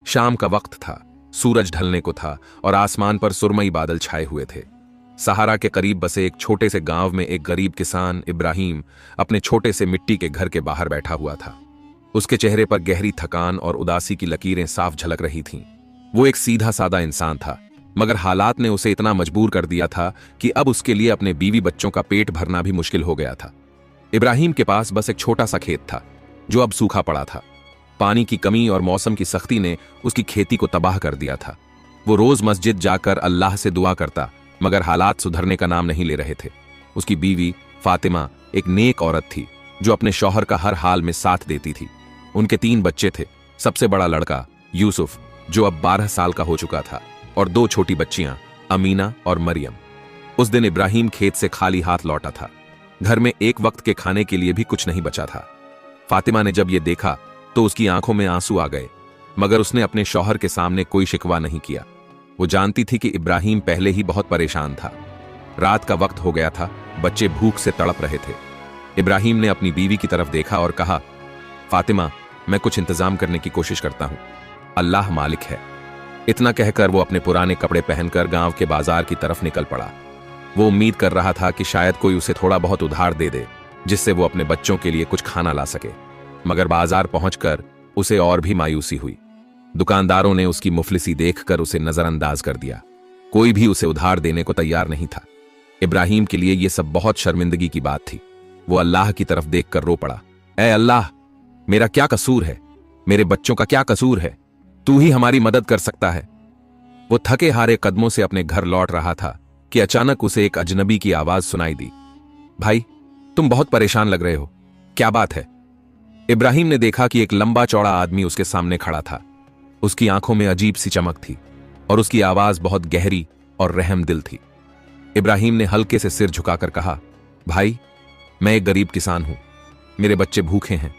शाम का वक्त था, सूरज ढलने को था और आसमान पर सुरमई बादल छाए हुए थे। सहारा के करीब बसे एक छोटे से गांव में एक गरीब किसान इब्राहिम अपने छोटे से मिट्टी के घर के बाहर बैठा हुआ था। उसके चेहरे पर गहरी थकान और उदासी की लकीरें साफ झलक रही थीं। वो एक सीधा सादा इंसान था, मगर हालात ने उसे इतना मजबूर कर दिया था कि अब उसके लिए अपने बीवी बच्चों का पेट भरना भी मुश्किल हो गया था। इब्राहिम के पास बस एक छोटा सा खेत था जो अब सूखा पड़ा था। पानी की कमी और मौसम की सख्ती ने उसकी खेती को तबाह कर दिया था। वो रोज मस्जिद जाकर अल्लाह से दुआ करता, मगर हालात सुधरने का नाम नहीं ले रहे थे। उसकी बीवी फातिमा एक नेक औरत थी जो अपने शौहर का हर हाल में साथ देती थी। उनके 3 बच्चे थे। सबसे बड़ा लड़का यूसुफ जो अब 12 साल का हो चुका था, और 2 छोटी बच्चियां अमीना और मरियम। उस दिन इब्राहिम खेत से खाली हाथ लौटा था। घर में एक वक्त के खाने के लिए भी कुछ नहीं बचा था। फातिमा ने जब ये देखा तो उसकी आंखों में आंसू आ गए, मगर उसने अपने शौहर के सामने कोई शिकवा नहीं किया। वो जानती थी कि इब्राहिम पहले ही बहुत परेशान था। रात का वक्त हो गया था, बच्चे भूख से तड़प रहे थे। इब्राहिम ने अपनी बीवी की तरफ देखा और कहा, फातिमा, मैं कुछ इंतजाम करने की कोशिश करता हूं, अल्लाह मालिक है। इतना कहकर वो अपने पुराने कपड़े पहनकर गांव के बाजार की तरफ निकल पड़ा। वो उम्मीद कर रहा था कि शायद कोई उसे थोड़ा बहुत उधार दे दे, जिससे वो अपने बच्चों के लिए कुछ खाना ला सके। मगर बाजार पहुंचकर उसे और भी मायूसी हुई। दुकानदारों ने उसकी मुफलिसी देखकर उसे नजरअंदाज कर दिया। कोई भी उसे उधार देने को तैयार नहीं था। इब्राहिम के लिए यह सब बहुत शर्मिंदगी की बात थी। वो अल्लाह की तरफ देखकर रो पड़ा, ऐ अल्लाह, मेरा क्या कसूर है? मेरे बच्चों का क्या कसूर है? तू ही हमारी मदद कर सकता है। वो थके हारे कदमों से अपने घर लौट रहा था कि अचानक उसे एक अजनबी की आवाज सुनाई दी, भाई, तुम बहुत परेशान लग रहे हो, क्या बात है? इब्राहिम ने देखा कि एक लंबा चौड़ा आदमी उसके सामने खड़ा था। उसकी आंखों में अजीब सी चमक थी और उसकी आवाज बहुत गहरी और रहमदिल थी। इब्राहिम ने हल्के से सिर झुकाकर कहा, भाई, मैं एक गरीब किसान हूं, मेरे बच्चे भूखे हैं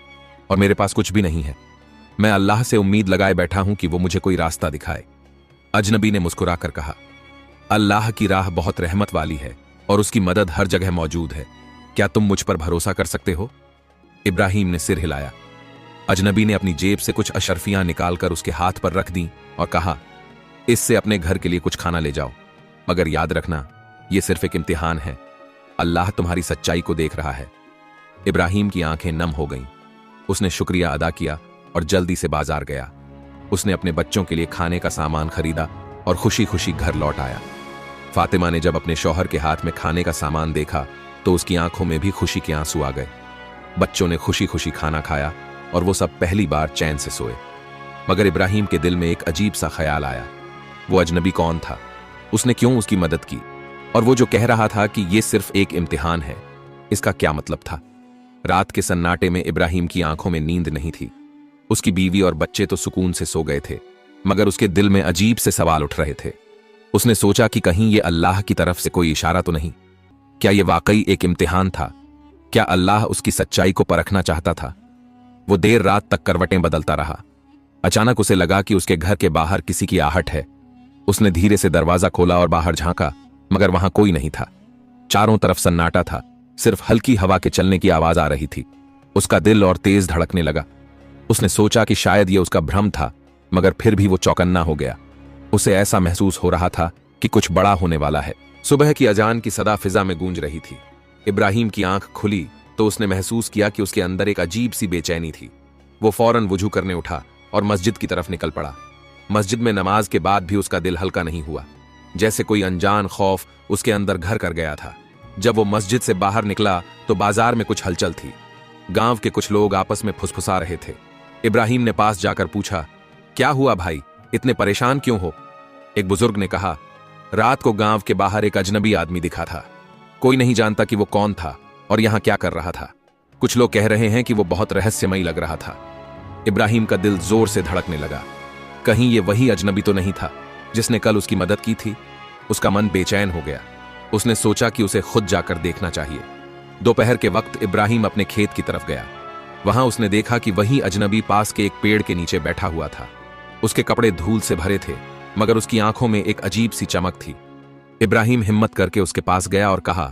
और मेरे पास कुछ भी नहीं है। मैं अल्लाह से उम्मीद लगाए बैठा हूं कि वो मुझे कोई रास्ता दिखाए। अजनबी ने मुस्कुराकर कहा, अल्लाह की राह बहुत रहमत वाली है और उसकी मदद हर जगह मौजूद है। क्या तुम मुझ पर भरोसा कर सकते हो? इब्राहिम ने सिर हिलाया। अजनबी ने अपनी जेब से कुछ अशरफियां निकालकर उसके हाथ पर रख दी और कहा, इससे अपने घर के लिए कुछ खाना ले जाओ, मगर याद रखना, यह सिर्फ एक इम्तिहान है। अल्लाह तुम्हारी सच्चाई को देख रहा है। इब्राहिम की आंखें नम हो गईं। उसने शुक्रिया अदा किया और जल्दी से बाजार गया। उसने अपने बच्चों के लिए खाने का सामान खरीदा और खुशी खुशी घर लौट आया। फातिमा ने जब अपने शौहर के हाथ में खाने का सामान देखा तो उसकी आंखों में भी खुशी के आंसू आ गए। बच्चों ने खुशी खुशी खाना खाया और वो सब पहली बार चैन से सोए। मगर इब्राहिम के दिल में एक अजीब सा ख्याल आया। वो अजनबी कौन था? उसने क्यों उसकी मदद की? और वो जो कह रहा था कि ये सिर्फ एक इम्तिहान है, इसका क्या मतलब था? रात के सन्नाटे में इब्राहिम की आंखों में नींद नहीं थी। उसकी बीवी और बच्चे तो सुकून से सो गए थे, मगर उसके दिल में अजीब से सवाल उठ रहे थे। उसने सोचा कि कहीं ये अल्लाह की तरफ से कोई इशारा तो नहीं? क्या ये वाकई एक इम्तिहान था? क्या अल्लाह उसकी सच्चाई को परखना चाहता था? वो देर रात तक करवटें बदलता रहा। अचानक उसे लगा कि उसके घर के बाहर किसी की आहट है। उसने धीरे से दरवाजा खोला और बाहर झांका, मगर वहां कोई नहीं था। चारों तरफ सन्नाटा था, सिर्फ हल्की हवा के चलने की आवाज आ रही थी। उसका दिल और तेज धड़कने लगा। उसने सोचा कि शायद यह उसका भ्रम था, मगर फिर भी वो चौकन्ना हो गया। उसे ऐसा महसूस हो रहा था कि कुछ बड़ा होने वाला है। सुबह की अजान की सदा फिजा में गूंज रही थी। इब्राहिम की आंख खुली तो उसने महसूस किया कि उसके अंदर एक अजीब सी बेचैनी थी। वो फौरन वुजू करने उठा और मस्जिद की तरफ निकल पड़ा। मस्जिद में नमाज के बाद भी उसका दिल हल्का नहीं हुआ, जैसे कोई अनजान खौफ उसके अंदर घर कर गया था। जब वो मस्जिद से बाहर निकला तो बाजार में कुछ हलचल थी। गांव के कुछ लोग आपस में फुसफुसा रहे थे। इब्राहिम ने पास जाकर पूछा, क्या हुआ भाई, इतने परेशान क्यों हो? एक बुजुर्ग ने कहा, रात को गांव के बाहर एक अजनबी आदमी दिखा था। कोई नहीं जानता कि वो कौन था और यहां क्या कर रहा था। कुछ लोग कह रहे हैं कि वो बहुत रहस्यमयी लग रहा था। इब्राहिम का दिल जोर से धड़कने लगा। कहीं ये वही अजनबी तो नहीं था जिसने कल उसकी मदद की थी? उसका मन बेचैन हो गया। उसने सोचा कि उसे खुद जाकर देखना चाहिए। दोपहर के वक्त इब्राहिम अपने खेत की तरफ गया। वहां उसने देखा कि वही अजनबी पास के एक पेड़ के नीचे बैठा हुआ था। उसके कपड़े धूल से भरे थे, मगर उसकी आंखों में एक अजीब सी चमक थी। इब्राहिम हिम्मत करके उसके पास गया और कहा,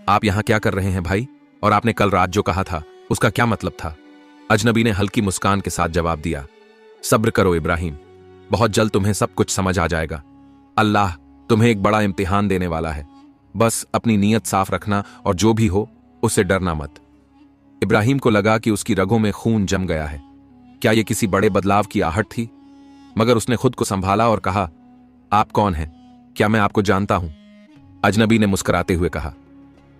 आप यहां क्या कर रहे हैं भाई? और आपने कल रात जो कहा था उसका क्या मतलब था? अजनबी ने हल्की मुस्कान के साथ जवाब दिया, सब्र करो इब्राहिम, बहुत जल्द तुम्हें सब कुछ समझ आ जाएगा। अल्लाह तुम्हें एक बड़ा इम्तिहान देने वाला है। बस अपनी नीयत साफ रखना और जो भी हो उससे डरना मत। इब्राहिम को लगा कि उसकी रगों में खून जम गया है। क्या यह किसी बड़े बदलाव की आहट थी? मगर उसने खुद को संभाला और कहा, आप कौन हैं? क्या मैं आपको जानता हूं? अजनबी ने मुस्कुराते हुए कहा,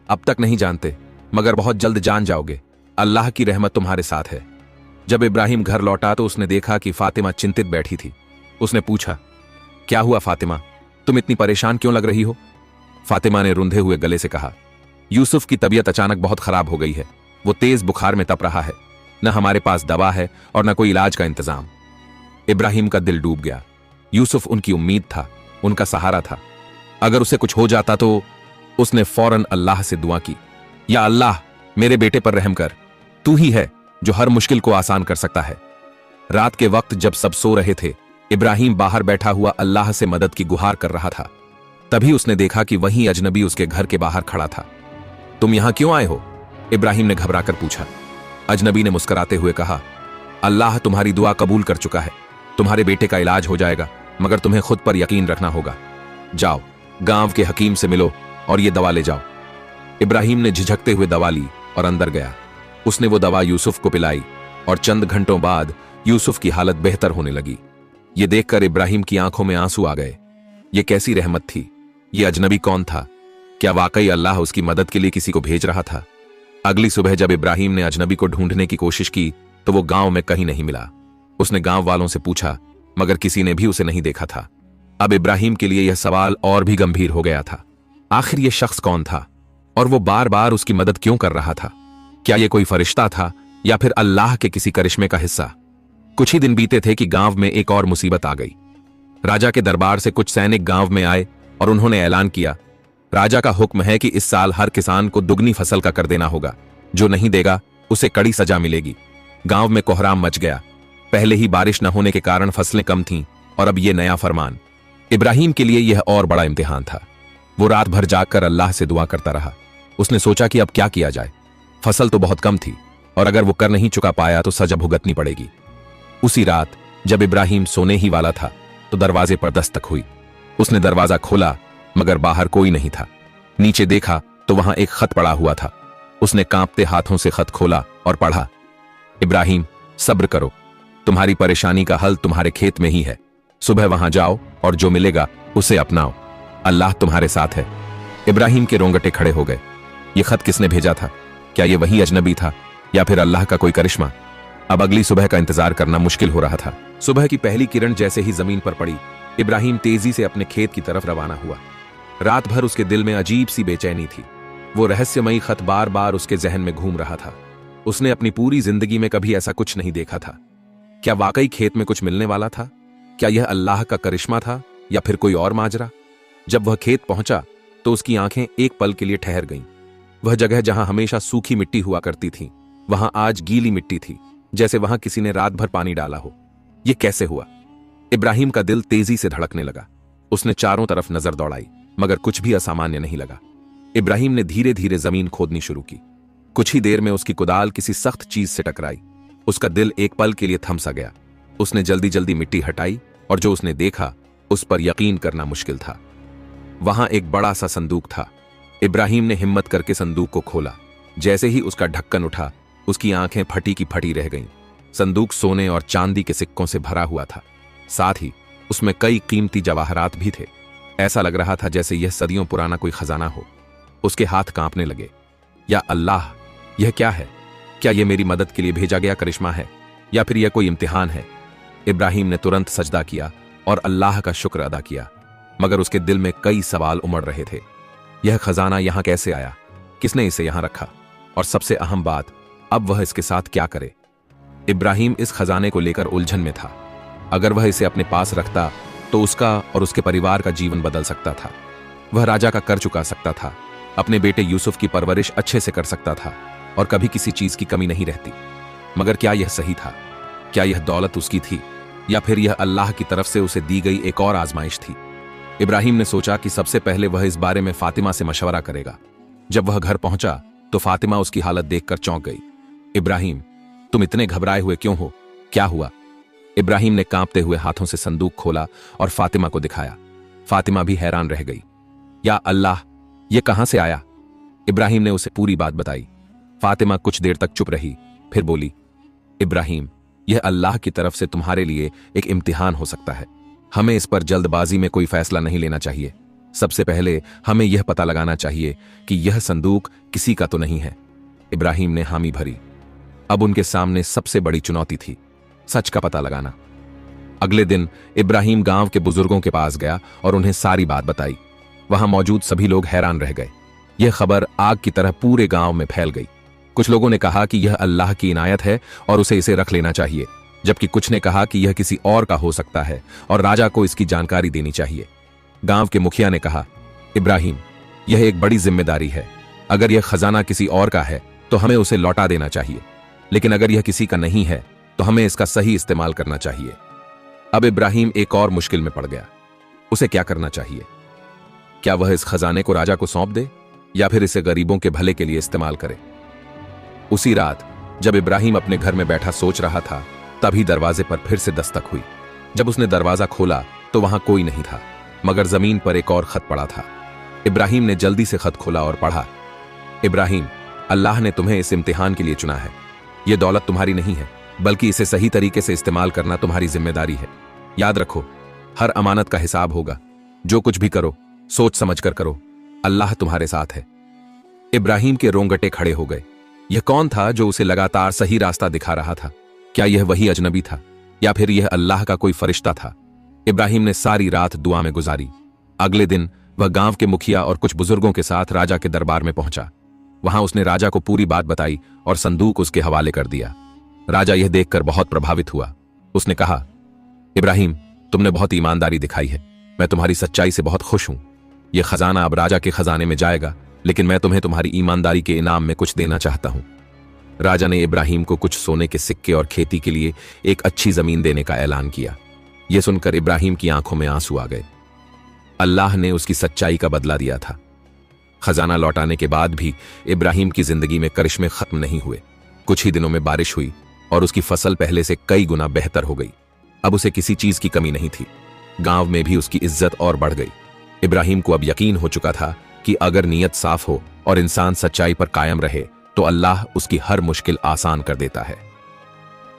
अब तक नहीं जानते, मगर बहुत जल्द जान जाओगे। अल्लाह की रहमत तुम्हारे साथ है। जब इब्राहिम घर लौटा तो उसने देखा कि फातिमा चिंतित बैठी थी। उसने पूछा, क्या हुआ फातिमा, तुम इतनी परेशान क्यों लग रही हो? फातिमा ने रुंधे हुए गले से कहा, यूसुफ की तबीयत अचानक बहुत खराब हो गई है। वो तेज बुखार में तप रहा है। न हमारे पास दवा है और न कोई इलाज का इंतजाम। इब्राहिम का दिल डूब गया। यूसुफ उनकी उम्मीद था, उनका सहारा था। अगर उसे कुछ हो जाता तो? उसने फौरन अल्लाह से दुआ की, या अल्लाह मेरे बेटे पर रहम कर। तू ही है जो हर मुश्किल को आसान कर सकता है। रात के वक्त जब सब सो रहे थे, इब्राहिम बाहर बैठा हुआ अल्लाह से मदद की गुहार कर रहा था। तभी उसने देखा कि वहीं अजनबी उसके घर के बाहर खड़ा था। तुम यहां क्यों आए हो? इब्राहिम ने घबराकर पूछा। अजनबी ने मुस्कुराते हुए कहा, अल्लाह तुम्हारी दुआ कबूल कर चुका है। तुम्हारे बेटे का इलाज हो जाएगा, मगर तुम्हें खुद पर यकीन रखना होगा। जाओ, गांव के हकीम से मिलो और ये दवा ले जाओ। इब्राहिम ने झिझकते हुए दवा ली और अंदर गया। उसने वो दवा यूसुफ को पिलाई और चंद घंटों बाद यूसुफ की हालत बेहतर होने लगी। ये देखकर इब्राहिम की आंखों में आंसू आ गए। ये कैसी रहमत थी? ये अजनबी कौन था? क्या वाकई अल्लाह उसकी मदद के लिए किसी को भेज रहा था? अगली सुबह जब इब्राहिम ने अजनबी को ढूंढने की कोशिश की तो वो गांव में कहीं नहीं मिला। उसने गांव वालों से पूछा, मगर किसी ने भी उसे नहीं देखा था। अब इब्राहिम के लिए यह सवाल और भी गंभीर हो गया था। आखिर यह शख्स कौन था और वो बार बार उसकी मदद क्यों कर रहा था? क्या यह कोई फरिश्ता था या फिर अल्लाह के किसी करिश्मे का हिस्सा? कुछ ही दिन बीते थे कि गांव में एक और मुसीबत आ गई। राजा के दरबार से कुछ सैनिक गांव में आए और उन्होंने ऐलान किया, राजा का हुक्म है कि इस साल हर किसान को दुगनी फसल का कर देना होगा। जो नहीं देगा उसे कड़ी सजा मिलेगी। गांव में कोहराम मच गया। पहले ही बारिश न होने के कारण फसलें कम थीं और अब यह नया फरमान। इब्राहिम के लिए यह और बड़ा इम्तिहान था। वो रात भर जागकर अल्लाह से दुआ करता रहा। उसने सोचा कि अब क्या किया जाए। फसल तो बहुत कम थी और अगर वो कर नहीं चुका पाया तो सजा भुगतनी पड़ेगी। उसी रात जब इब्राहिम सोने ही वाला था तो दरवाजे पर दस्तक हुई। उसने दरवाजा खोला, मगर बाहर कोई नहीं था। नीचे देखा तो वहां एक खत पड़ा हुआ था। उसने कांपते हाथों से खत खोला और पढ़ा, इब्राहिम सब्र करो, तुम्हारी परेशानी का हल तुम्हारे खेत में ही है। सुबह वहां जाओ और जो मिलेगा उसे अपनाओ। अल्लाह तुम्हारे साथ है। इब्राहिम के रोंगटे खड़े हो गए। ये खत किसने भेजा था? क्या ये वही अजनबी था या फिर अल्लाह का कोई करिश्मा? अब अगली सुबह का इंतजार करना मुश्किल हो रहा था। सुबह की पहली किरण जैसे ही जमीन पर पड़ी, इब्राहिम तेजी से अपने खेत की तरफ रवाना हुआ। रात भर उसके दिल में अजीब सी बेचैनी थी। वो रहस्यमयी खत बार बार उसके जहन में घूम रहा था। उसने अपनी पूरी जिंदगी में कभी ऐसा कुछ नहीं देखा था। क्या वाकई खेत में कुछ मिलने वाला था? क्या यह अल्लाह का करिश्मा था या फिर कोई और माजरा? जब वह खेत पहुंचा तो उसकी आंखें एक पल के लिए ठहर गईं। वह जगह जहां हमेशा सूखी मिट्टी हुआ करती थी, वहां आज गीली मिट्टी थी, जैसे वहां किसी ने रात भर पानी डाला हो। यह कैसे हुआ? इब्राहिम का दिल तेजी से धड़कने लगा। उसने चारों तरफ नजर दौड़ाई, मगर कुछ भी असामान्य नहीं लगा। इब्राहिम ने धीरे धीरे जमीन खोदनी शुरू की। कुछ ही देर में उसकी कुदाल किसी सख्त चीज से टकराई। उसका दिल एक पल के लिए थम सा गया। उसने जल्दी जल्दी मिट्टी हटाई और जो उसने देखा उस पर यकीन करना मुश्किल था। वहां एक बड़ा सा संदूक था। इब्राहिम ने हिम्मत करके संदूक को खोला। जैसे ही उसका ढक्कन उठा, उसकी आंखें फटी की फटी रह गईं। संदूक सोने और चांदी के सिक्कों से भरा हुआ था। साथ ही उसमें कई कीमती जवाहरात भी थे। ऐसा लग रहा था जैसे यह सदियों पुराना कोई खजाना हो। उसके हाथ कांपने लगे। या अल्लाह, यह क्या है? क्या यह मेरी मदद के लिए भेजा गया करिश्मा है या फिर यह कोई इम्तिहान है? इब्राहिम ने तुरंत सजदा किया और अल्लाह का शुक्र अदा किया, मगर उसके दिल में कई सवाल उमड़ रहे थे। यह खजाना यहां कैसे आया? किसने इसे यहां रखा? और सबसे अहम बात, अब वह इसके साथ क्या करे? इब्राहिम इस खजाने को लेकर उलझन में था। अगर वह इसे अपने पास रखता तो उसका और उसके परिवार का जीवन बदल सकता था। वह राजा का कर चुका सकता था, अपने बेटे यूसुफ की परवरिश अच्छे से कर सकता था और कभी किसी चीज की कमी नहीं रहती। मगर क्या यह सही था? क्या यह दौलत उसकी थी या फिर यह अल्लाह की तरफ से उसे दी गई एक और आजमाइश थी? इब्राहिम ने सोचा कि सबसे पहले वह इस बारे में फातिमा से मशवरा करेगा। जब वह घर पहुंचा तो फातिमा उसकी हालत देखकर चौंक गई। इब्राहिम, तुम इतने घबराए हुए क्यों हो? क्या हुआ? इब्राहिम ने कांपते हुए हाथों से संदूक खोला और फातिमा को दिखाया। फातिमा भी हैरान रह गई। या अल्लाह, ये कहां से आया? इब्राहिम ने उसे पूरी बात बताई। फातिमा कुछ देर तक चुप रही, फिर बोली, इब्राहिम, यह अल्लाह की तरफ से तुम्हारे लिए एक इम्तिहान हो सकता है। हमें इस पर जल्दबाजी में कोई फैसला नहीं लेना चाहिए। सबसे पहले हमें यह पता लगाना चाहिए कि यह संदूक किसी का तो नहीं है। इब्राहिम ने हामी भरी। अब उनके सामने सबसे बड़ी चुनौती थी, सच का पता लगाना। अगले दिन इब्राहिम गांव के बुजुर्गों के पास गया और उन्हें सारी बात बताई। वहां मौजूद सभी लोग हैरान रह गए। यह खबर आग की तरह पूरे गांव में फैल गई। कुछ लोगों ने कहा कि यह अल्लाह की इनायत है और उसे इसे रख लेना चाहिए, जबकि कुछ ने कहा कि यह किसी और का हो सकता है और राजा को इसकी जानकारी देनी चाहिए। गांव के मुखिया ने कहा, इब्राहिम, यह एक बड़ी जिम्मेदारी है। अगर यह खजाना किसी और का है तो हमें उसे लौटा देना चाहिए, लेकिन अगर यह किसी का नहीं है तो हमें इसका सही इस्तेमाल करना चाहिए। अब इब्राहिम एक और मुश्किल में पड़ गया। उसे क्या करना चाहिए? क्या वह इस खजाने को राजा को सौंप दे या फिर इसे गरीबों के भले के लिए इस्तेमाल करे? उसी रात जब इब्राहिम अपने घर में बैठा सोच रहा था, तभी दरवाजे पर फिर से दस्तक हुई। जब उसने दरवाजा खोला तो वहां कोई नहीं था, मगर जमीन पर एक और खत पड़ा था। इब्राहिम ने जल्दी से खत खोला और पढ़ा, इब्राहिम, अल्लाह ने तुम्हें इस इम्तिहान के लिए चुना है। यह दौलत तुम्हारी नहीं है, बल्कि इसे सही तरीके से इस्तेमाल करना तुम्हारी जिम्मेदारी है। याद रखो, हर अमानत का हिसाब होगा। जो कुछ भी करो, सोच समझ कर करो। अल्लाह तुम्हारे साथ है। इब्राहिम के रोंगटे खड़े हो गए। यह कौन था जो उसे लगातार सही रास्ता दिखा रहा था? क्या यह वही अजनबी था या फिर यह अल्लाह का कोई फरिश्ता था? इब्राहिम ने सारी रात दुआ में गुजारी। अगले दिन वह गांव के मुखिया और कुछ बुजुर्गों के साथ राजा के दरबार में पहुंचा। वहां उसने राजा को पूरी बात बताई और संदूक उसके हवाले कर दिया। राजा यह देखकर बहुत प्रभावित हुआ। उसने कहा, इब्राहिम, तुमने बहुत ईमानदारी दिखाई है। मैं तुम्हारी सच्चाई से बहुत खुश हूं। यह खजाना अब राजा के खजाने में जाएगा, लेकिन मैं तुम्हें तुम्हारी ईमानदारी के इनाम में कुछ देना चाहता हूं। राजा ने इब्राहिम को कुछ सोने के सिक्के और खेती के लिए एक अच्छी जमीन देने का ऐलान किया। यह सुनकर इब्राहिम की आंखों में आंसू आ गए। अल्लाह ने उसकी सच्चाई का बदला दिया था। खजाना लौटाने के बाद भी इब्राहिम की जिंदगी में करिश्मे खत्म नहीं हुए। कुछ ही दिनों में बारिश हुई और उसकी फसल पहले से कई गुना बेहतर हो गई। अब उसे किसी चीज की कमी नहीं थी। गांव में भी उसकी इज्जत और बढ़ गई। इब्राहिम को अब यकीन हो चुका था कि अगर नीयत साफ हो और इंसान सच्चाई पर कायम रहे तो अल्लाह उसकी हर मुश्किल आसान कर देता है।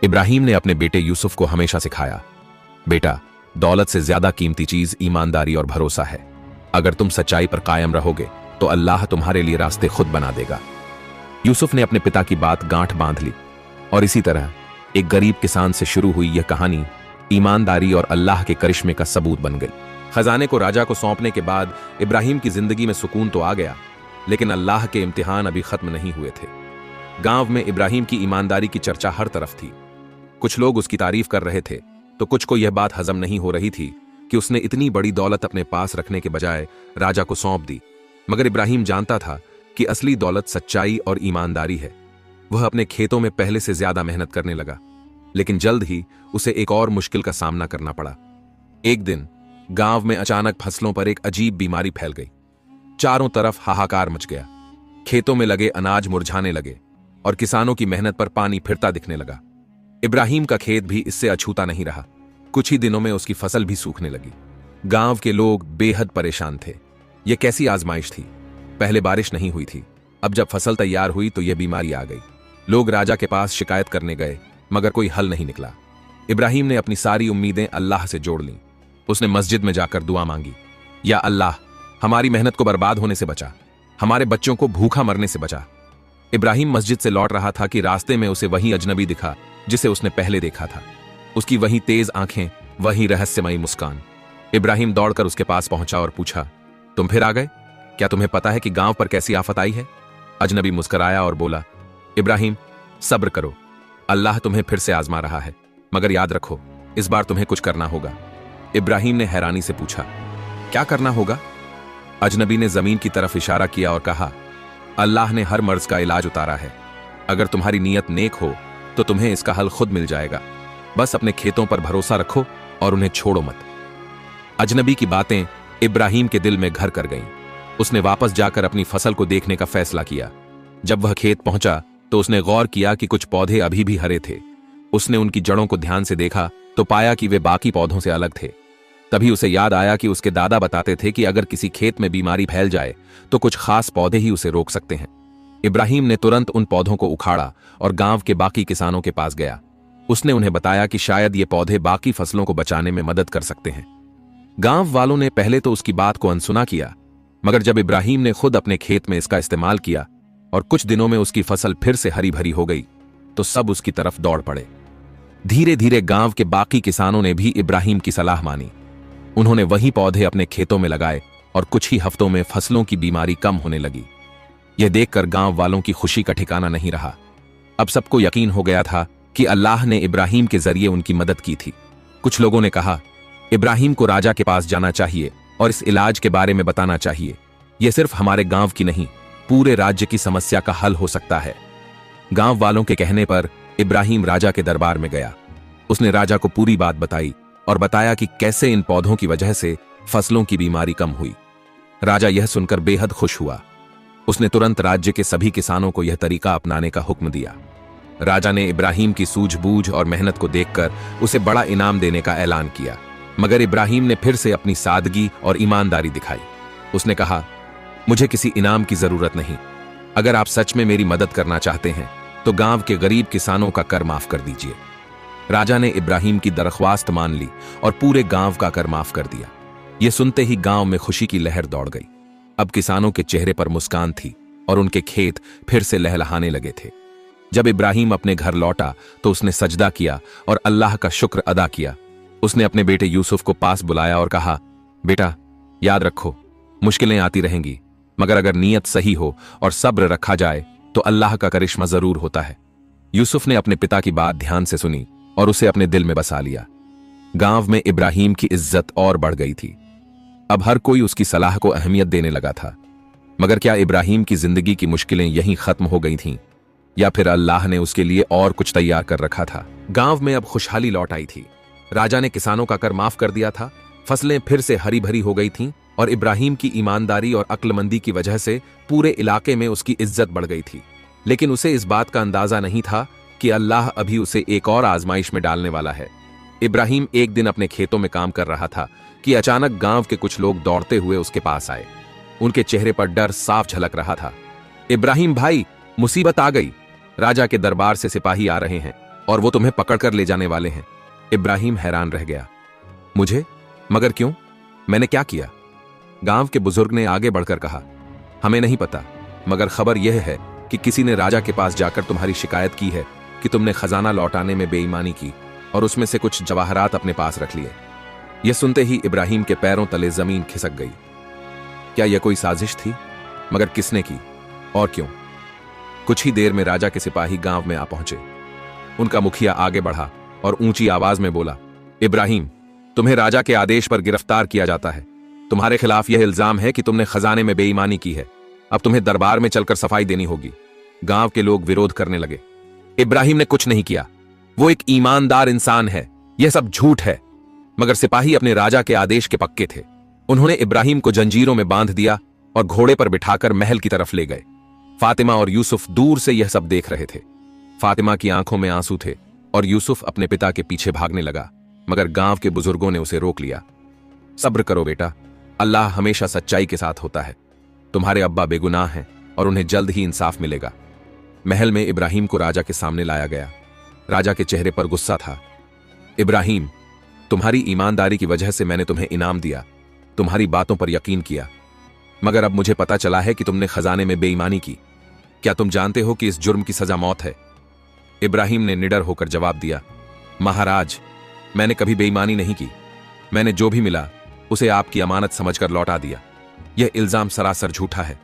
इब्राहिम ने अपने बेटे यूसुफ को हमेशा सिखाया, बेटा, दौलत से ज्यादा कीमती चीज ईमानदारी और भरोसा है। अगर तुम सच्चाई पर कायम रहोगे तो अल्लाह तुम्हारे लिए रास्ते खुद बना देगा। यूसुफ ने अपने पिता की बात गांठ बांध ली और इसी तरह एक गरीब किसान से शुरू हुई यह कहानी ईमानदारी और अल्लाह के करिश्मे का सबूत बन गई। खजाने को राजा को सौंपने के बाद इब्राहिम की जिंदगी में सुकून तो आ गया, लेकिन अल्लाह के इम्तिहान अभी खत्म नहीं हुए थे। गांव में इब्राहिम की ईमानदारी की चर्चा हर तरफ थी। कुछ लोग उसकी तारीफ कर रहे थे तो कुछ को यह बात हजम नहीं हो रही थी कि उसने इतनी बड़ी दौलत अपने पास रखने के बजाय राजा को सौंप दी। मगर इब्राहिम जानता था कि असली दौलत सच्चाई और ईमानदारी है। वह अपने खेतों में पहले से ज्यादा मेहनत करने लगा, लेकिन जल्द ही उसे एक और मुश्किल का सामना करना पड़ा। एक दिन गांव में अचानक फसलों पर एक अजीब बीमारी फैल गई। चारों तरफ हाहाकार मच गया। खेतों में लगे अनाज मुरझाने लगे और किसानों की मेहनत पर पानी फिरता दिखने लगा। इब्राहिम का खेत भी इससे अछूता नहीं रहा। कुछ ही दिनों में उसकी फसल भी सूखने लगी। गांव के लोग बेहद परेशान थे। यह कैसी आजमाइश थी? पहले बारिश नहीं हुई थी, अब जब फसल तैयार हुई तो यह बीमारी आ गई। लोग राजा के पास शिकायत करने गए, मगर कोई हल नहीं निकला। इब्राहिम ने अपनी सारी उम्मीदें अल्लाह से जोड़ लीं। उसने मस्जिद में जाकर दुआ मांगी, या अल्लाह, हमारी मेहनत को बर्बाद होने से बचा, हमारे बच्चों को भूखा मरने से बचा। इब्राहिम मस्जिद से लौट रहा था कि रास्ते में उसे वही अजनबी दिखा जिसे उसने पहले देखा था। उसकी वही तेज आंखें, वही रहस्यमयी मुस्कान। इब्राहिम दौड़कर उसके पास पहुंचा और पूछा, तुम फिर आ गए? क्या तुम्हें पता है कि गांव पर कैसी आफत आई है? अजनबी मुस्कुराया और बोला, इब्राहिम, सब्र करो, अल्लाह तुम्हें फिर से आजमा रहा है, मगर याद रखो, इस बार तुम्हें कुछ करना होगा। इब्राहिम ने हैरानी से पूछा, क्या करना होगा? अजनबी ने जमीन की तरफ इशारा किया और कहा, अल्लाह ने हर मर्ज का इलाज उतारा है। अगर तुम्हारी नीयत नेक हो तो तुम्हें इसका हल खुद मिल जाएगा। बस अपने खेतों पर भरोसा रखो और उन्हें छोड़ो मत। अजनबी की बातें इब्राहिम के दिल में घर कर गईं। उसने वापस जाकर अपनी फसल को देखने का फैसला किया। जब वह खेत पहुंचा तो उसने गौर किया कि कुछ पौधे अभी भी हरे थे। उसने उनकी जड़ों को ध्यान से देखा तो पाया कि वे बाकी पौधों से अलग थे। तभी उसे याद आया कि उसके दादा बताते थे कि अगर किसी खेत में बीमारी फैल जाए तो कुछ खास पौधे ही उसे रोक सकते हैं। इब्राहिम ने तुरंत उन पौधों को उखाड़ा और गांव के बाकी किसानों के पास गया। उसने उन्हें बताया कि शायद ये पौधे बाकी फसलों को बचाने में मदद कर सकते हैं। गांव वालों ने पहले तो उसकी बात को अनसुना किया, मगर जब इब्राहिम ने खुद अपने खेत में इसका इस्तेमाल किया और कुछ दिनों में उसकी फसल फिर से हरी भरी हो गई तो सब उसकी तरफ दौड़ पड़े। धीरे धीरे गांव के बाकी किसानों ने भी इब्राहिम की सलाह मानी। उन्होंने वही पौधे अपने खेतों में लगाए और कुछ ही हफ्तों में फसलों की बीमारी कम होने लगी। यह देखकर गांव वालों की खुशी का ठिकाना नहीं रहा। अब सबको यकीन हो गया था कि अल्लाह ने इब्राहिम के जरिए उनकी मदद की थी। कुछ लोगों ने कहा, इब्राहिम को राजा के पास जाना चाहिए और इस इलाज के बारे में बताना चाहिए। यह सिर्फ हमारे गांव की नहीं, पूरे राज्य की समस्या का हल हो सकता है। गांव वालों के कहने पर इब्राहिम राजा के दरबार में गया। उसने राजा को पूरी बात बताई और बताया कि कैसे इन पौधों की वजह से फसलों की बीमारी कम हुई। राजा यह सुनकर बेहद खुश हुआ। उसने तुरंत राज्य के सभी किसानों को यह तरीका अपनाने का हुक्म दिया। राजा ने इब्राहिम की सूझबूझ और मेहनत को देखकर उसे बड़ा इनाम देने का ऐलान किया, मगर इब्राहिम ने फिर से अपनी सादगी और ईमानदारी दिखाई। उसने कहा, मुझे किसी इनाम की जरूरत नहीं। अगर आप सच में मेरी मदद करना चाहते हैं तो गांव के गरीब किसानों का कर माफ कर दीजिए। राजा ने इब्राहिम की दरख्वास्त मान ली और पूरे गांव का कर माफ कर दिया। यह सुनते ही गांव में खुशी की लहर दौड़ गई। अब किसानों के चेहरे पर मुस्कान थी और उनके खेत फिर से लहलहाने लगे थे। जब इब्राहिम अपने घर लौटा तो उसने सजदा किया और अल्लाह का शुक्र अदा किया। उसने अपने बेटे यूसुफ को पास बुलाया और कहा, बेटा, याद रखो, मुश्किलें आती रहेंगी, मगर अगर नीयत सही हो और सब्र रखा जाए तो अल्लाह का करिश्मा जरूर होता है। यूसुफ ने अपने पिता की बात ध्यान से सुनी और उसे अपने दिल में बसा लिया। गांव में इब्राहिम की इज्जत और बढ़ गई थी। अब हर कोई उसकी सलाह को अहमियत देने लगा था। मगर क्या इब्राहिम की जिंदगी की मुश्किलें यहीं खत्म हो गई थीं, या फिर अल्लाह ने उसके लिए और कुछ तैयार कर रखा था? गांव में अब खुशहाली लौट आई थी। राजा ने किसानों का कर माफ कर दिया था, फसलें फिर से हरी भरी हो गई थीं और इब्राहिम की ईमानदारी और अक्लमंदी की वजह से पूरे इलाके में उसकी इज्जत बढ़ गई थी। लेकिन उसे इस बात का अंदाजा नहीं था कि अल्लाह अभी उसे एक और आजमाइश में डालने वाला है। इब्राहिम एक दिन अपने खेतों में काम कर रहा था कि अचानक गांव के कुछ लोग दौड़ते हुए उसके पास आए। उनके चेहरे पर डर साफ झलक रहा था। इब्राहिम भाई, मुसीबत आ गई। राजा के दरबार से सिपाही आ रहे हैं और वो तुम्हें पकड़कर ले जाने वाले हैं। इब्राहिम हैरान रह गया। मुझे? मगर क्यों? मैंने क्या किया? गांव के बुजुर्ग ने आगे बढ़कर कहा, हमें नहीं पता, मगर खबर यह है कि किसी ने राजा के पास जाकर तुम्हारी शिकायत की है कि तुमने खजाना लौटाने में बेईमानी की और उसमें से कुछ जवाहरात अपने पास रख लिए। यह सुनते ही इब्राहिम के पैरों तले जमीन खिसक गई। क्या यह कोई साजिश थी? मगर किसने की और क्यों? कुछ ही देर में राजा के सिपाही गांव में आ पहुंचे। उनका मुखिया आगे बढ़ा और ऊंची आवाज में बोला, इब्राहिम, तुम्हें राजा के आदेश पर गिरफ्तार किया जाता है। तुम्हारे खिलाफ यह इल्जाम है कि तुमने खजाने में बेईमानी की है। अब तुम्हें दरबार में चलकर सफाई देनी होगी। गांव के लोग विरोध करने लगे। इब्राहिम ने कुछ नहीं किया, वो एक ईमानदार इंसान है, यह सब झूठ है। मगर सिपाही अपने राजा के आदेश के पक्के थे। उन्होंने इब्राहिम को जंजीरों में बांध दिया और घोड़े पर बिठाकर महल की तरफ ले गए। फातिमा और यूसुफ दूर से यह सब देख रहे थे। फातिमा की आंखों में आंसू थे और यूसुफ अपने पिता के पीछे भागने लगा, मगर गांव के बुजुर्गों ने उसे रोक लिया। सब्र करो बेटा, अल्लाह हमेशा सच्चाई के साथ होता है। तुम्हारे अब्बा बेगुनाह हैं और उन्हें जल्द ही इंसाफ मिलेगा। महल में इब्राहिम को राजा के सामने लाया गया। राजा के चेहरे पर गुस्सा था। इब्राहिम, तुम्हारी ईमानदारी की वजह से मैंने तुम्हें इनाम दिया, तुम्हारी बातों पर यकीन किया, मगर अब मुझे पता चला है कि तुमने खजाने में बेईमानी की। क्या तुम जानते हो कि इस जुर्म की सजा मौत है? इब्राहिम ने निडर होकर जवाब दिया, महाराज, मैंने कभी बेईमानी नहीं की। मैंने जो भी मिला उसे आपकी अमानत समझकर लौटा दिया। यह इल्जाम सरासर झूठा है।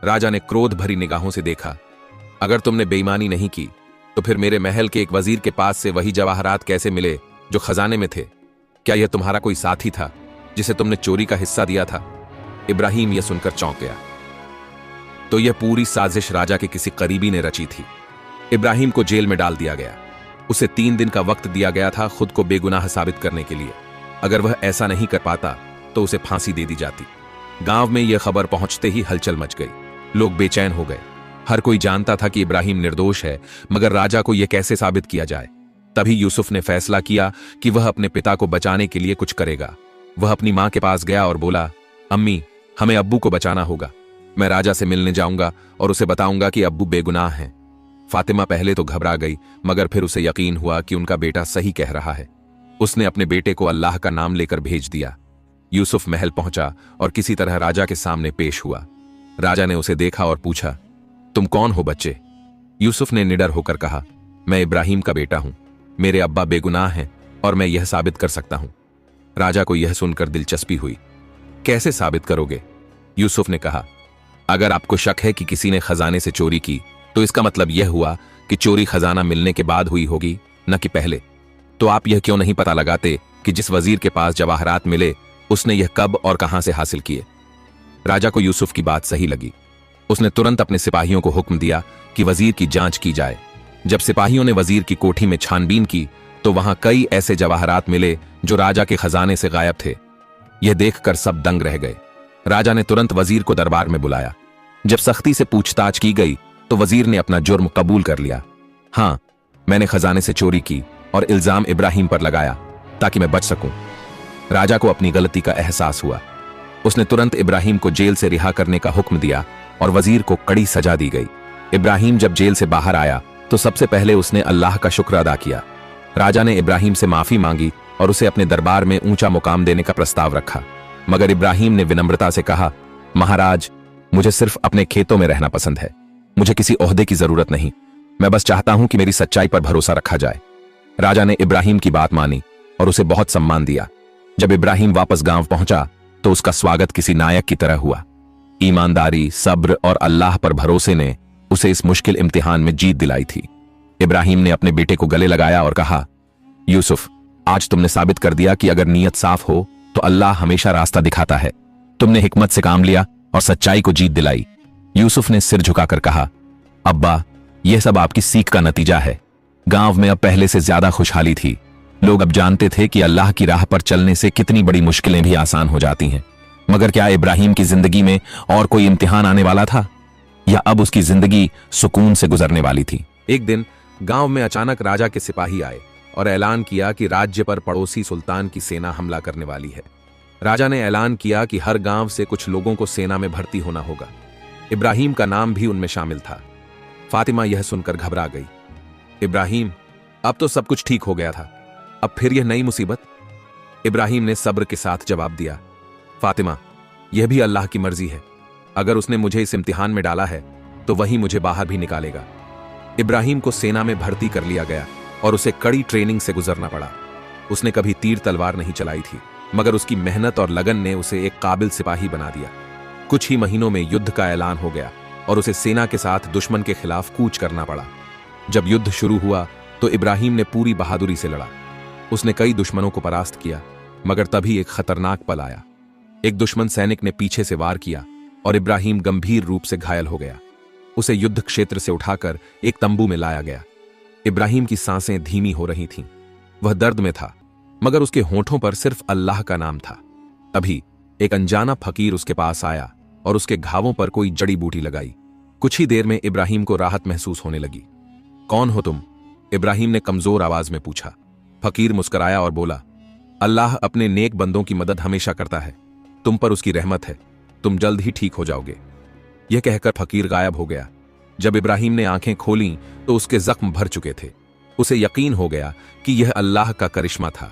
राजा ने क्रोध भरी निगाहों से देखा। अगर तुमने बेईमानी नहीं की तो फिर मेरे महल के एक वजीर के पास से वही जवाहरात कैसे मिले जो खजाने में थे? क्या यह तुम्हारा कोई साथी था जिसे तुमने चोरी का हिस्सा दिया था? इब्राहिम यह सुनकर चौंक गया। तो यह पूरी साजिश राजा के किसी करीबी ने रची थी। इब्राहिम को जेल में डाल दिया गया। उसे 3 दिन का वक्त दिया गया था खुद को बेगुनाह साबित करने के लिए। अगर वह ऐसा नहीं कर पाता तो उसे फांसी दे दी जाती। गांव में यह खबर पहुंचते ही हलचल मच गई। लोग बेचैन हो गए। हर कोई जानता था कि इब्राहिम निर्दोष है, मगर राजा को यह कैसे साबित किया जाए? तभी यूसुफ ने फैसला किया कि वह अपने पिता को बचाने के लिए कुछ करेगा। वह अपनी मां के पास गया और बोला, अम्मी, हमें अब्बू को बचाना होगा। मैं राजा से मिलने जाऊंगा और उसे बताऊंगा कि अब्बू बेगुनाह हैं। फातिमा पहले तो घबरा गई, मगर फिर उसे यकीन हुआ कि उनका बेटा सही कह रहा है। उसने अपने बेटे को अल्लाह का नाम लेकर भेज दिया। यूसुफ महल पहुंचा और किसी तरह राजा के सामने पेश हुआ। राजा ने उसे देखा और पूछा, तुम कौन हो बच्चे? यूसुफ ने निडर होकर कहा, मैं इब्राहिम का बेटा हूं। मेरे अब्बा बेगुनाह हैं और मैं यह साबित कर सकता हूं। राजा को यह सुनकर दिलचस्पी हुई। कैसे साबित करोगे? यूसुफ ने कहा, अगर आपको शक है कि किसी ने खजाने से चोरी की, तो इसका मतलब यह हुआ कि चोरी खजाना मिलने के बाद हुई होगी, न कि पहले। तो आप यह क्यों नहीं पता लगाते कि जिस वजीर के पास जवाहरात मिले उसने यह कब और कहां से हासिल किए? राजा को यूसुफ की बात सही लगी। उसने तुरंत अपने सिपाहियों को हुक्म दिया कि वजीर की जांच की जाए। जब सिपाहियों ने वजीर की कोठी में छानबीन की तो वहां कई ऐसे जवाहरात मिले जो राजा के खजाने से गायब थे। यह देखकर सब दंग रह गए। राजा ने तुरंत वजीर को दरबार में बुलाया। जब सख्ती से पूछताछ की गई तो वजीर ने अपना जुर्म कबूल कर लिया। हां, मैंने खजाने से चोरी की और इल्जाम इब्राहिम पर लगाया ताकि मैं बच सकूं। राजा को अपनी गलती का एहसास हुआ। उसने तुरंत इब्राहिम को जेल से रिहा करने का हुक्म दिया और वजीर को कड़ी सजा दी गई। इब्राहिम जब जेल से बाहर आया तो सबसे पहले उसने अल्लाह का शुक्र अदा किया। राजा ने इब्राहिम से माफी मांगी और उसे अपने दरबार में ऊंचा मुकाम देने का प्रस्ताव रखा, मगर इब्राहिम ने विनम्रता से कहा, महाराज, मुझे सिर्फ अपने खेतों में रहना पसंद है। मुझे किसी ओहदे की जरूरत नहीं। मैं बस चाहता हूं कि मेरी सच्चाई पर भरोसा रखा जाए। राजा ने इब्राहिम की बात मानी और उसे बहुत सम्मान दिया। जब इब्राहिम वापस गांव पहुंचा तो उसका स्वागत किसी नायक की तरह हुआ। ईमानदारी, सब्र और अल्लाह पर भरोसे ने उसे इस मुश्किल इम्तिहान में जीत दिलाई थी। इब्राहिम ने अपने बेटे को गले लगाया और कहा, यूसुफ, आज तुमने साबित कर दिया कि अगर नीयत साफ हो तो अल्लाह हमेशा रास्ता दिखाता है। तुमने हिकमत से काम लिया और सच्चाई को जीत दिलाई। यूसुफ ने सिर झुकाकर कहा, अब्बा, यह सब आपकी सीख का नतीजा है। गांव में अब पहले से ज्यादा खुशहाली थी। लोग अब जानते थे कि अल्लाह की राह पर चलने से कितनी बड़ी मुश्किलें भी आसान हो जाती हैं। मगर क्या इब्राहिम की जिंदगी में और कोई इम्तिहान आने वाला था, या अब उसकी जिंदगी सुकून से गुजरने वाली थी? एक दिन गांव में अचानक राजा के सिपाही आए और ऐलान किया कि राज्य पर पड़ोसी सुल्तान की सेना हमला करने वाली है। राजा ने ऐलान किया कि हर गांव से कुछ लोगों को सेना में भर्ती होना होगा। इब्राहिम का नाम भी उनमें शामिल था। फातिमा यह सुनकर घबरा गई। इब्राहिम, अब तो सब कुछ ठीक हो गया था, अब फिर यह नई मुसीबत? इब्राहिम ने सब्र के साथ जवाब दिया, फातिमा, यह भी अल्लाह की मर्जी है। अगर उसने मुझे इस इम्तिहान में डाला है तो वही मुझे बाहर भी निकालेगा। इब्राहिम को सेना में भर्ती कर लिया गया और उसे कड़ी ट्रेनिंग से गुजरना पड़ा। उसने कभी तीर तलवार नहीं चलाई थी, मगर उसकी मेहनत और लगन ने उसे एक काबिल सिपाही बना दिया। कुछ ही महीनों में युद्ध का ऐलान हो गया और उसे सेना के साथ दुश्मन के खिलाफ कूच करना पड़ा। जब युद्ध शुरू हुआ तो इब्राहिम ने पूरी बहादुरी से लड़ा। उसने कई दुश्मनों को परास्त किया, मगर तभी एक खतरनाक पल आया। एक दुश्मन सैनिक ने पीछे से वार किया और इब्राहिम गंभीर रूप से घायल हो गया। उसे युद्ध क्षेत्र से उठाकर एक तंबू में लाया गया। इब्राहिम की सांसें धीमी हो रही थीं। वह दर्द में था, मगर उसके होठों पर सिर्फ अल्लाह का नाम था। तभी एक अनजाना फकीर उसके पास आया और उसके घावों पर कोई जड़ी बूटी लगाई। कुछ ही देर में इब्राहिम को राहत महसूस होने लगी। कौन हो तुम? इब्राहिम ने कमजोर आवाज में पूछा। फकीर मुस्कुराया और बोला, अल्लाह अपने नेक बंदों की मदद हमेशा करता है। तुम पर उसकी रहमत है, तुम जल्द ही ठीक हो जाओगे। यह कहकर फकीर गायब हो गया। जब इब्राहिम ने आंखें खोलीं तो उसके जख्म भर चुके थे। उसे यकीन हो गया कि यह अल्लाह का करिश्मा था।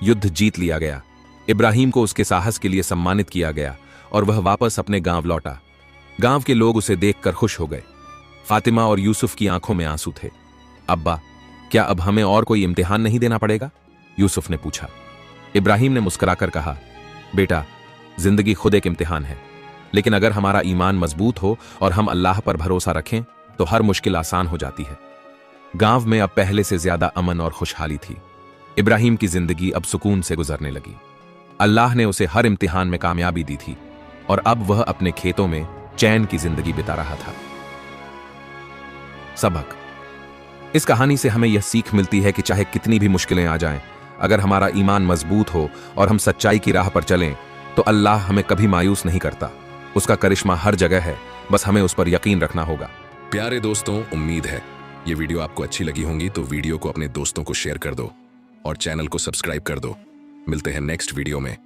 युद्ध जीत लिया गया। इब्राहिम को उसके साहस के लिए सम्मानित किया गया और वह वापस अपने गांव लौटा। गांव के लोग उसे देखकर खुश हो गए। फातिमा और यूसुफ की आंखों में आंसू थे। अब्बा, क्या अब हमें और कोई इम्तिहान नहीं देना पड़ेगा? यूसुफ ने पूछा। इब्राहिम ने मुस्कुराकर कहा, बेटा, जिंदगी खुद एक इम्तिहान है, लेकिन अगर हमारा ईमान मजबूत हो और हम अल्लाह पर भरोसा रखें तो हर मुश्किल आसान हो जाती है। गांव में अब पहले से ज्यादा अमन और खुशहाली थी। इब्राहिम की जिंदगी अब सुकून से गुजरने लगी। अल्लाह ने उसे हर इम्तिहान में कामयाबी दी थी और अब वह अपने खेतों में चैन की जिंदगी बिता रहा था। सबक: इस कहानी से हमें यह सीख मिलती है कि चाहे कितनी भी मुश्किलें आ जाएं, अगर हमारा ईमान मजबूत हो और हम सच्चाई की राह पर चलें तो अल्लाह हमें कभी मायूस नहीं करता। उसका करिश्मा हर जगह है, बस हमें उस पर यकीन रखना होगा। प्यारे दोस्तों, उम्मीद है ये वीडियो आपको अच्छी लगी होंगी तो वीडियो को अपने दोस्तों को शेयर कर दो और चैनल को सब्सक्राइब कर दो। मिलते हैं नेक्स्ट वीडियो में।